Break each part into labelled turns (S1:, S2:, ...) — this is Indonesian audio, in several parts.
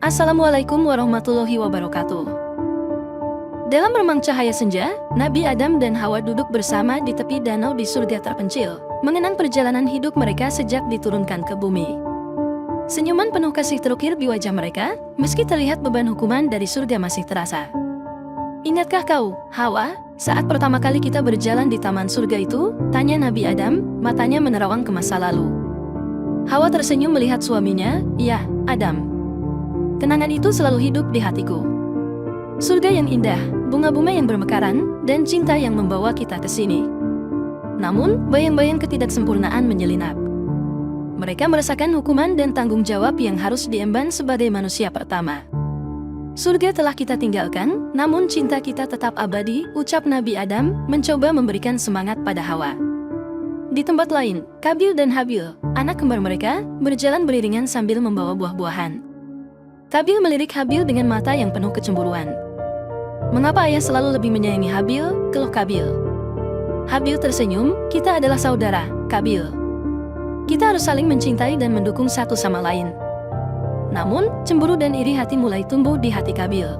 S1: Assalamualaikum warahmatullahi wabarakatuh. Dalam remang cahaya senja, Nabi Adam dan Hawa duduk bersama di tepi danau di surga terpencil, mengenang perjalanan hidup mereka sejak diturunkan ke bumi. Senyuman penuh kasih terukir di wajah mereka, meski terlihat beban hukuman dari surga masih terasa. Ingatkah kau, Hawa, saat pertama kali kita berjalan di taman surga itu? Tanya Nabi Adam, matanya menerawang ke masa lalu. Hawa tersenyum melihat suaminya, ya, Adam. Kenangan itu selalu hidup di hatiku. Surga yang indah, bunga-bunga yang bermekaran, dan cinta yang membawa kita ke sini. Namun, bayang-bayang ketidaksempurnaan menyelinap. Mereka merasakan hukuman dan tanggung jawab yang harus diemban sebagai manusia pertama. Surga telah kita tinggalkan, namun cinta kita tetap abadi, ucap Nabi Adam, mencoba memberikan semangat pada Hawa. Di tempat lain, Kabil dan Habil, anak kembar mereka, berjalan beriringan sambil membawa buah-buahan. Kabil melirik Habil dengan mata yang penuh kecemburuan. Mengapa ayah selalu lebih menyayangi Habil? Keluh Kabil. Habil tersenyum, kita adalah saudara, Kabil. Kita harus saling mencintai dan mendukung satu sama lain. Namun, cemburu dan iri hati mulai tumbuh di hati Kabil.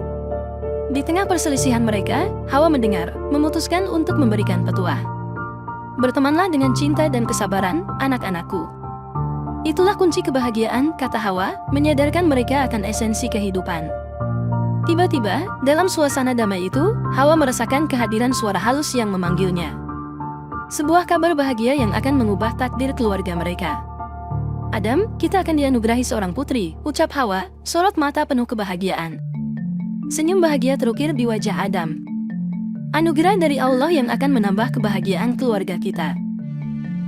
S1: Di tengah perselisihan mereka, Hawa mendengar, memutuskan untuk memberikan petuah. Bertemanlah dengan cinta dan kesabaran, anak-anakku. Itulah kunci kebahagiaan, kata Hawa, menyadarkan mereka akan esensi kehidupan. Tiba-tiba, dalam suasana damai itu, Hawa merasakan kehadiran suara halus yang memanggilnya. Sebuah kabar bahagia yang akan mengubah takdir keluarga mereka. Adam, kita akan dianugerahi seorang putri, ucap Hawa, sorot mata penuh kebahagiaan. Senyum bahagia terukir di wajah Adam. Anugerah dari Allah yang akan menambah kebahagiaan keluarga kita.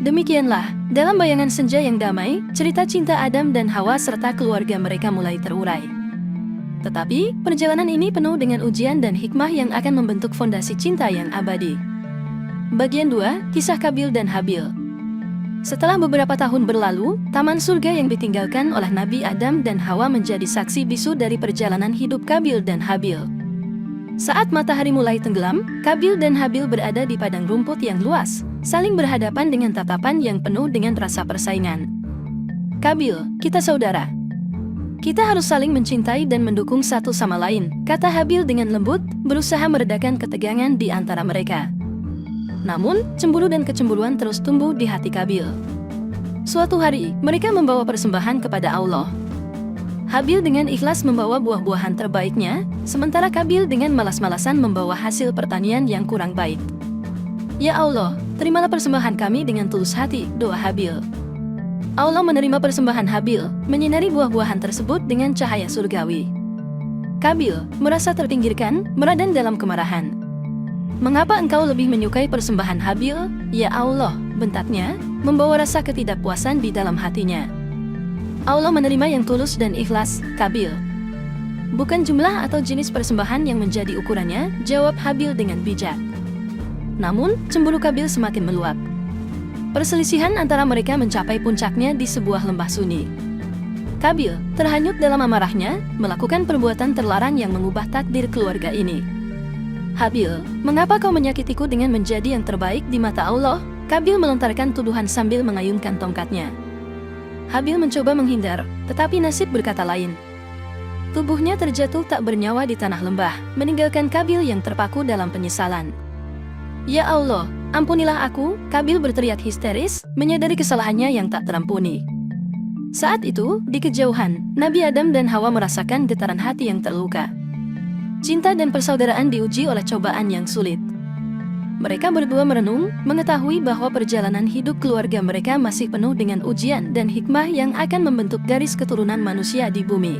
S1: Demikianlah, dalam bayangan senja yang damai, cerita cinta Adam dan Hawa serta keluarga mereka mulai terurai. Tetapi, perjalanan ini penuh dengan ujian dan hikmah yang akan membentuk fondasi cinta yang abadi. Bagian 2, Kisah Kabil dan Habil. Setelah beberapa tahun berlalu, taman surga yang ditinggalkan oleh Nabi Adam dan Hawa menjadi saksi bisu dari perjalanan hidup Kabil dan Habil. Saat matahari mulai tenggelam, Kabil dan Habil berada di padang rumput yang luas, saling berhadapan dengan tatapan yang penuh dengan rasa persaingan. Kabil, kita saudara. Kita harus saling mencintai dan mendukung satu sama lain, kata Habil dengan lembut, berusaha meredakan ketegangan di antara mereka. Namun, cemburu dan kecemburuan terus tumbuh di hati Kabil. Suatu hari, mereka membawa persembahan kepada Allah. Habil dengan ikhlas membawa buah-buahan terbaiknya, sementara Kabil dengan malas-malasan membawa hasil pertanian yang kurang baik. Ya Allah, terimalah persembahan kami dengan tulus hati, doa Habil. Allah menerima persembahan Habil, menyinari buah-buahan tersebut dengan cahaya surgawi. Kabil merasa terpinggirkan, meradan dalam kemarahan. Mengapa engkau lebih menyukai persembahan Habil? Ya Allah, bentaknya, membawa rasa ketidakpuasan di dalam hatinya. Allah menerima yang tulus dan ikhlas, Kabil. Bukan jumlah atau jenis persembahan yang menjadi ukurannya, jawab Habil dengan bijak. Namun, cemburu Kabil semakin meluap. Perselisihan antara mereka mencapai puncaknya di sebuah lembah sunyi. Kabil, terhanyut dalam amarahnya, melakukan perbuatan terlarang yang mengubah takdir keluarga ini. Habil, mengapa kau menyakitiku dengan menjadi yang terbaik di mata Allah? Kabil melontarkan tuduhan sambil mengayunkan tongkatnya. Habil mencoba menghindar, tetapi nasib berkata lain. Tubuhnya terjatuh tak bernyawa di tanah lembah, meninggalkan Kabil yang terpaku dalam penyesalan. Ya Allah, ampunilah aku, Kabil berteriak histeris, menyadari kesalahannya yang tak terampuni. Saat itu, di kejauhan, Nabi Adam dan Hawa merasakan getaran hati yang terluka. Cinta dan persaudaraan diuji oleh cobaan yang sulit. Mereka berdua merenung, mengetahui bahwa perjalanan hidup keluarga mereka masih penuh dengan ujian dan hikmah yang akan membentuk garis keturunan manusia di bumi.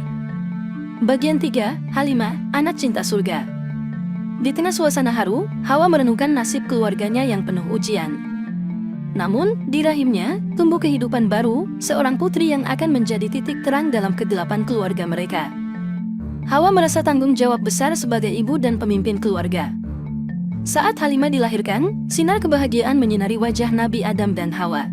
S1: Bagian 3, Halimah, anak cinta surga. Di tengah suasana haru, Hawa merenungkan nasib keluarganya yang penuh ujian. Namun, di rahimnya, tumbuh kehidupan baru, seorang putri yang akan menjadi titik terang dalam kegelapan keluarga mereka. Hawa merasa tanggung jawab besar sebagai ibu dan pemimpin keluarga. Saat Halimah dilahirkan, sinar kebahagiaan menyinari wajah Nabi Adam dan Hawa.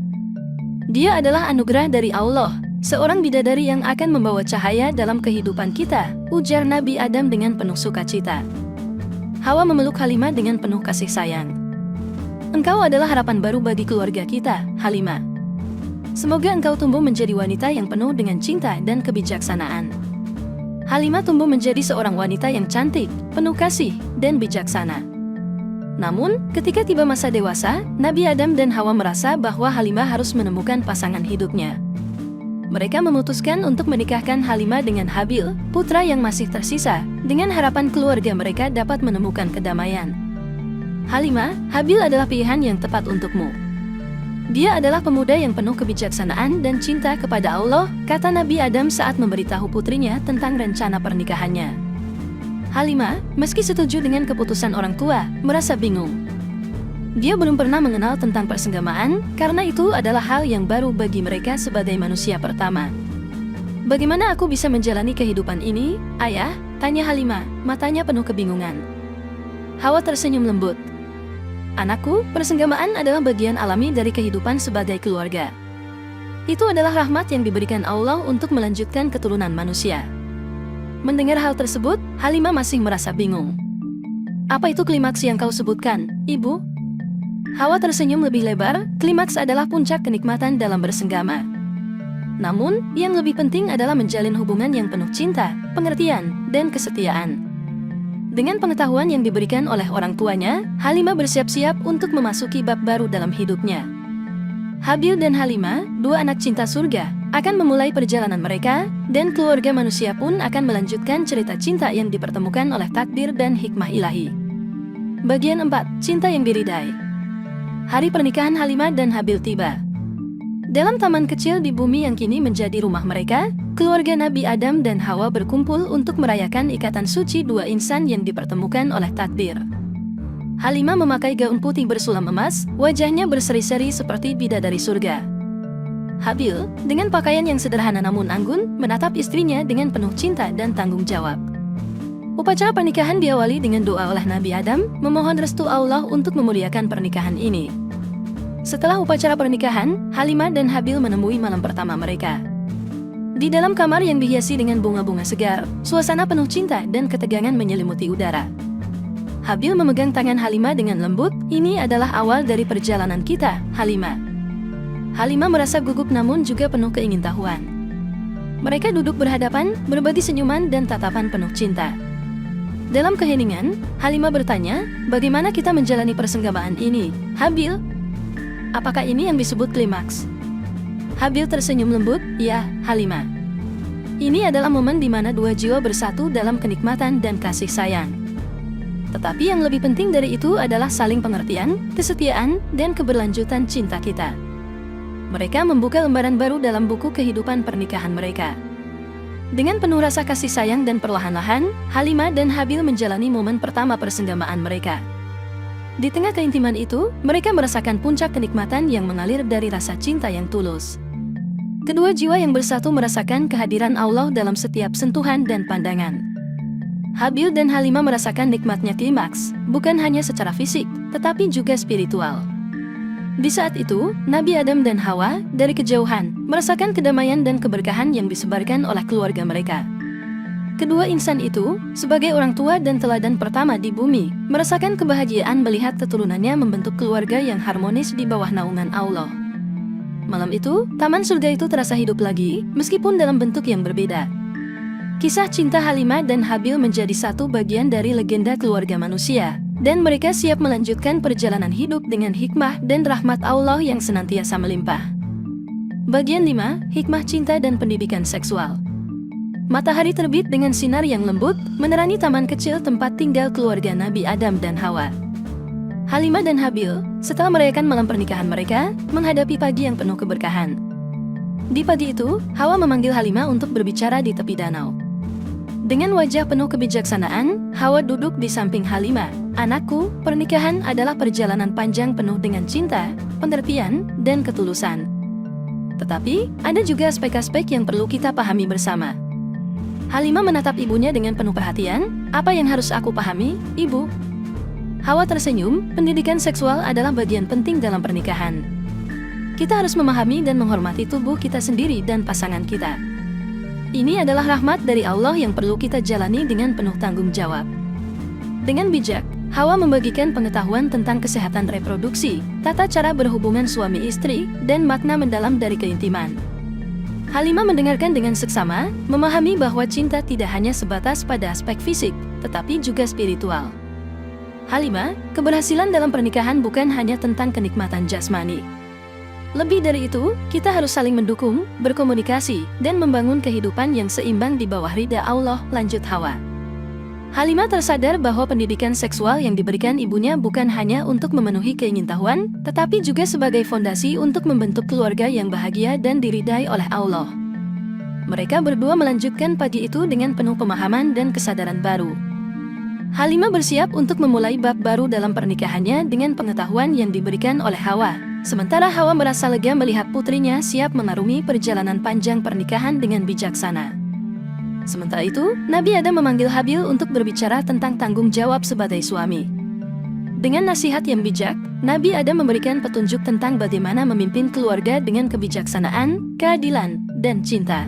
S1: Dia adalah anugerah dari Allah, seorang bidadari yang akan membawa cahaya dalam kehidupan kita, ujar Nabi Adam dengan penuh sukacita. Hawa memeluk Halimah dengan penuh kasih sayang. Engkau adalah harapan baru bagi keluarga kita, Halimah. Semoga engkau tumbuh menjadi wanita yang penuh dengan cinta dan kebijaksanaan. Halimah tumbuh menjadi seorang wanita yang cantik, penuh kasih, dan bijaksana. Namun, ketika tiba masa dewasa, Nabi Adam dan Hawa merasa bahwa Halimah harus menemukan pasangan hidupnya. Mereka memutuskan untuk menikahkan Halimah dengan Habil, putra yang masih tersisa, dengan harapan keluarga mereka dapat menemukan kedamaian. Halimah, Habil adalah pilihan yang tepat untukmu. Dia adalah pemuda yang penuh kebijaksanaan dan cinta kepada Allah, kata Nabi Adam saat memberitahu putrinya tentang rencana pernikahannya. Halimah, meski setuju dengan keputusan orang tua, merasa bingung. Dia belum pernah mengenal tentang persenggamaan, karena itu adalah hal yang baru bagi mereka sebagai manusia pertama. Bagaimana aku bisa menjalani kehidupan ini, ayah? Tanya Halimah, matanya penuh kebingungan. Hawa tersenyum lembut. Anakku, persenggamaan adalah bagian alami dari kehidupan sebagai keluarga. Itu adalah rahmat yang diberikan Allah untuk melanjutkan keturunan manusia. Mendengar hal tersebut, Halimah masih merasa bingung. Apa itu klimaks yang kau sebutkan, Ibu? Hawa tersenyum lebih lebar, klimaks adalah puncak kenikmatan dalam bersenggama. Namun, yang lebih penting adalah menjalin hubungan yang penuh cinta, pengertian, dan kesetiaan. Dengan pengetahuan yang diberikan oleh orang tuanya, Halimah bersiap-siap untuk memasuki bab baru dalam hidupnya. Habil dan Halimah, dua anak cinta surga, akan memulai perjalanan mereka, dan keluarga manusia pun akan melanjutkan cerita cinta yang dipertemukan oleh takdir dan hikmah ilahi. Bagian 4, Cinta yang diridai. Hari pernikahan Halimah dan Habil tiba. Dalam taman kecil di bumi yang kini menjadi rumah mereka, keluarga Nabi Adam dan Hawa berkumpul untuk merayakan ikatan suci dua insan yang dipertemukan oleh takdir. Halimah memakai gaun putih bersulam emas, wajahnya berseri-seri seperti bidadari surga. Habil, dengan pakaian yang sederhana namun anggun, menatap istrinya dengan penuh cinta dan tanggung jawab. Upacara pernikahan diawali dengan doa oleh Nabi Adam, memohon restu Allah untuk memuliakan pernikahan ini. Setelah upacara pernikahan, Halimah dan Habil menemui malam pertama mereka. Di dalam kamar yang dihiasi dengan bunga-bunga segar, suasana penuh cinta dan ketegangan menyelimuti udara. Habil memegang tangan Halimah dengan lembut, ini adalah awal dari perjalanan kita, Halimah. Halimah merasa gugup namun juga penuh keingintahuan. Mereka duduk berhadapan, berbagi senyuman dan tatapan penuh cinta. Dalam keheningan, Halimah bertanya, bagaimana kita menjalani persenggamaan ini, Habil? Apakah ini yang disebut klimaks? Habil tersenyum lembut, ya, Halimah. Ini adalah momen di mana dua jiwa bersatu dalam kenikmatan dan kasih sayang. Tetapi yang lebih penting dari itu adalah saling pengertian, kesetiaan, dan keberlanjutan cinta kita. Mereka membuka lembaran baru dalam buku kehidupan pernikahan mereka. Dengan penuh rasa kasih sayang dan perlahan-lahan, Halimah dan Habil menjalani momen pertama persenggamaan mereka. Di tengah keintiman itu, mereka merasakan puncak kenikmatan yang mengalir dari rasa cinta yang tulus. Kedua jiwa yang bersatu merasakan kehadiran Allah dalam setiap sentuhan dan pandangan. Habil dan Halimah merasakan nikmatnya klimaks, bukan hanya secara fisik, tetapi juga spiritual. Di saat itu, Nabi Adam dan Hawa, dari kejauhan, merasakan kedamaian dan keberkahan yang disebarkan oleh keluarga mereka. Kedua insan itu, sebagai orang tua dan teladan pertama di bumi, merasakan kebahagiaan melihat keturunannya membentuk keluarga yang harmonis di bawah naungan Allah. Malam itu, taman surga itu terasa hidup lagi, meskipun dalam bentuk yang berbeda. Kisah cinta Halimah dan Habil menjadi satu bagian dari legenda keluarga manusia, dan mereka siap melanjutkan perjalanan hidup dengan hikmah dan rahmat Allah yang senantiasa melimpah. Bagian 5, Hikmah Cinta dan Pendidikan Seksual. Matahari terbit dengan sinar yang lembut, menerangi taman kecil tempat tinggal keluarga Nabi Adam dan Hawa. Halimah dan Habil, setelah merayakan malam pernikahan mereka, menghadapi pagi yang penuh keberkahan. Di pagi itu, Hawa memanggil Halimah untuk berbicara di tepi danau. Dengan wajah penuh kebijaksanaan, Hawa duduk di samping Halimah. Anakku, pernikahan adalah perjalanan panjang penuh dengan cinta, pengertian, dan ketulusan. Tetapi, ada juga aspek-aspek yang perlu kita pahami bersama. Halimah menatap ibunya dengan penuh perhatian. Apa yang harus aku pahami, Ibu? Hawa tersenyum, pendidikan seksual adalah bagian penting dalam pernikahan. Kita harus memahami dan menghormati tubuh kita sendiri dan pasangan kita. Ini adalah rahmat dari Allah yang perlu kita jalani dengan penuh tanggung jawab. Dengan bijak, Hawa membagikan pengetahuan tentang kesehatan reproduksi, tata cara berhubungan suami istri, dan makna mendalam dari keintiman. Halimah mendengarkan dengan seksama, memahami bahwa cinta tidak hanya sebatas pada aspek fisik, tetapi juga spiritual. Halimah, keberhasilan dalam pernikahan bukan hanya tentang kenikmatan jasmani. Lebih dari itu, kita harus saling mendukung, berkomunikasi, dan membangun kehidupan yang seimbang di bawah ridha Allah, lanjut Hawa. Halimah tersadar bahwa pendidikan seksual yang diberikan ibunya bukan hanya untuk memenuhi keingintahuan, tetapi juga sebagai fondasi untuk membentuk keluarga yang bahagia dan diridai oleh Allah. Mereka berdua melanjutkan pagi itu dengan penuh pemahaman dan kesadaran baru. Halimah bersiap untuk memulai bab baru dalam pernikahannya dengan pengetahuan yang diberikan oleh Hawa. Sementara Hawa merasa lega melihat putrinya siap mengarungi perjalanan panjang pernikahan dengan bijaksana. Sementara itu, Nabi Adam memanggil Habil untuk berbicara tentang tanggung jawab sebagai suami. Dengan nasihat yang bijak, Nabi Adam memberikan petunjuk tentang bagaimana memimpin keluarga dengan kebijaksanaan, keadilan, dan cinta.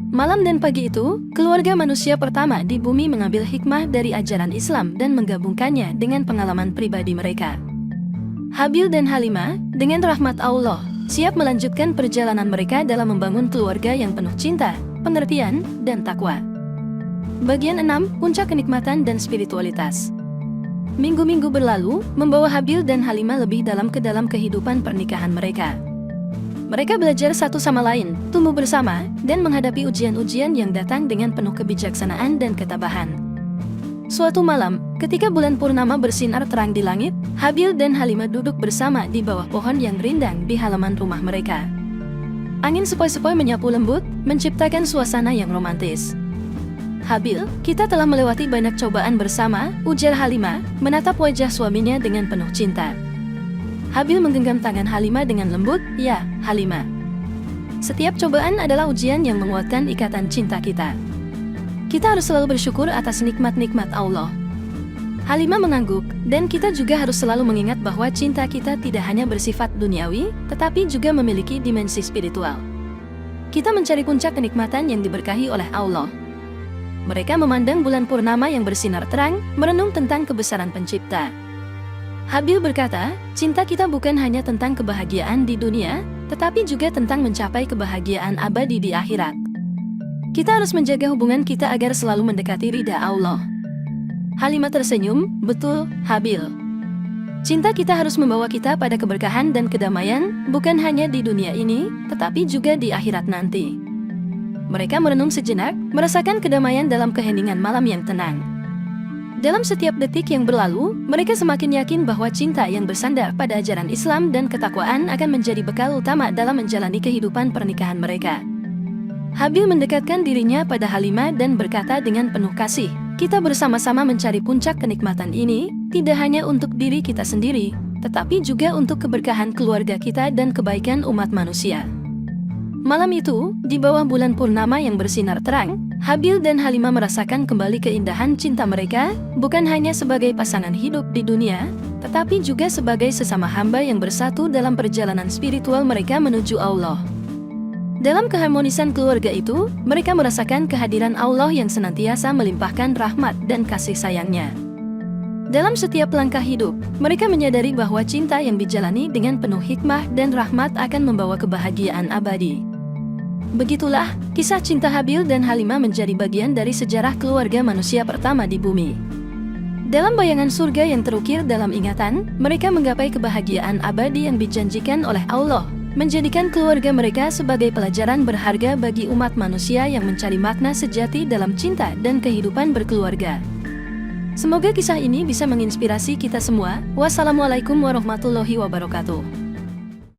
S1: Malam dan pagi itu, keluarga manusia pertama di bumi mengambil hikmah dari ajaran Islam dan menggabungkannya dengan pengalaman pribadi mereka. Habil dan Halimah, dengan rahmat Allah, siap melanjutkan perjalanan mereka dalam membangun keluarga yang penuh cinta, pengertian, dan takwa. Bagian 6. Puncak kenikmatan dan spiritualitas. Minggu-minggu berlalu, membawa Habil dan Halimah lebih dalam ke dalam kehidupan pernikahan mereka. Mereka belajar satu sama lain, tumbuh bersama, dan menghadapi ujian-ujian yang datang dengan penuh kebijaksanaan dan ketabahan. Suatu malam, ketika bulan purnama bersinar terang di langit, Habil dan Halimah duduk bersama di bawah pohon yang rindang di halaman rumah mereka. Angin sepoi-sepoi menyapu lembut, menciptakan suasana yang romantis. Habil, kita telah melewati banyak cobaan bersama, ujar Halimah, menatap wajah suaminya dengan penuh cinta. Habil menggenggam tangan Halimah dengan lembut, ya, Halimah. Setiap cobaan adalah ujian yang menguatkan ikatan cinta kita. Kita harus selalu bersyukur atas nikmat-nikmat Allah. Halimah mengangguk, dan kita juga harus selalu mengingat bahwa cinta kita tidak hanya bersifat duniawi, tetapi juga memiliki dimensi spiritual. Kita mencari puncak kenikmatan yang diberkahi oleh Allah. Mereka memandang bulan purnama yang bersinar terang, merenung tentang kebesaran Pencipta. Habil berkata, cinta kita bukan hanya tentang kebahagiaan di dunia, tetapi juga tentang mencapai kebahagiaan abadi di akhirat. Kita harus menjaga hubungan kita agar selalu mendekati ridha Allah. Halimah tersenyum, betul, Habil. Cinta kita harus membawa kita pada keberkahan dan kedamaian, bukan hanya di dunia ini, tetapi juga di akhirat nanti. Mereka merenung sejenak, merasakan kedamaian dalam keheningan malam yang tenang. Dalam setiap detik yang berlalu, mereka semakin yakin bahwa cinta yang bersandar pada ajaran Islam dan ketakwaan akan menjadi bekal utama dalam menjalani kehidupan pernikahan mereka. Habil mendekatkan dirinya pada Halimah dan berkata dengan penuh kasih, kita bersama-sama mencari puncak kenikmatan ini, tidak hanya untuk diri kita sendiri, tetapi juga untuk keberkahan keluarga kita dan kebaikan umat manusia. Malam itu, di bawah bulan purnama yang bersinar terang, Habil dan Halimah merasakan kembali keindahan cinta mereka, bukan hanya sebagai pasangan hidup di dunia, tetapi juga sebagai sesama hamba yang bersatu dalam perjalanan spiritual mereka menuju Allah. Dalam keharmonisan keluarga itu, mereka merasakan kehadiran Allah yang senantiasa melimpahkan rahmat dan kasih sayangnya. Dalam setiap langkah hidup, mereka menyadari bahwa cinta yang dijalani dengan penuh hikmah dan rahmat akan membawa kebahagiaan abadi. Begitulah, kisah cinta Habil dan Halimah menjadi bagian dari sejarah keluarga manusia pertama di bumi. Dalam bayangan surga yang terukir dalam ingatan, mereka menggapai kebahagiaan abadi yang dijanjikan oleh Allah, menjadikan keluarga mereka sebagai pelajaran berharga bagi umat manusia yang mencari makna sejati dalam cinta dan kehidupan berkeluarga. Semoga kisah ini bisa menginspirasi kita semua. Wassalamualaikum warahmatullahi wabarakatuh.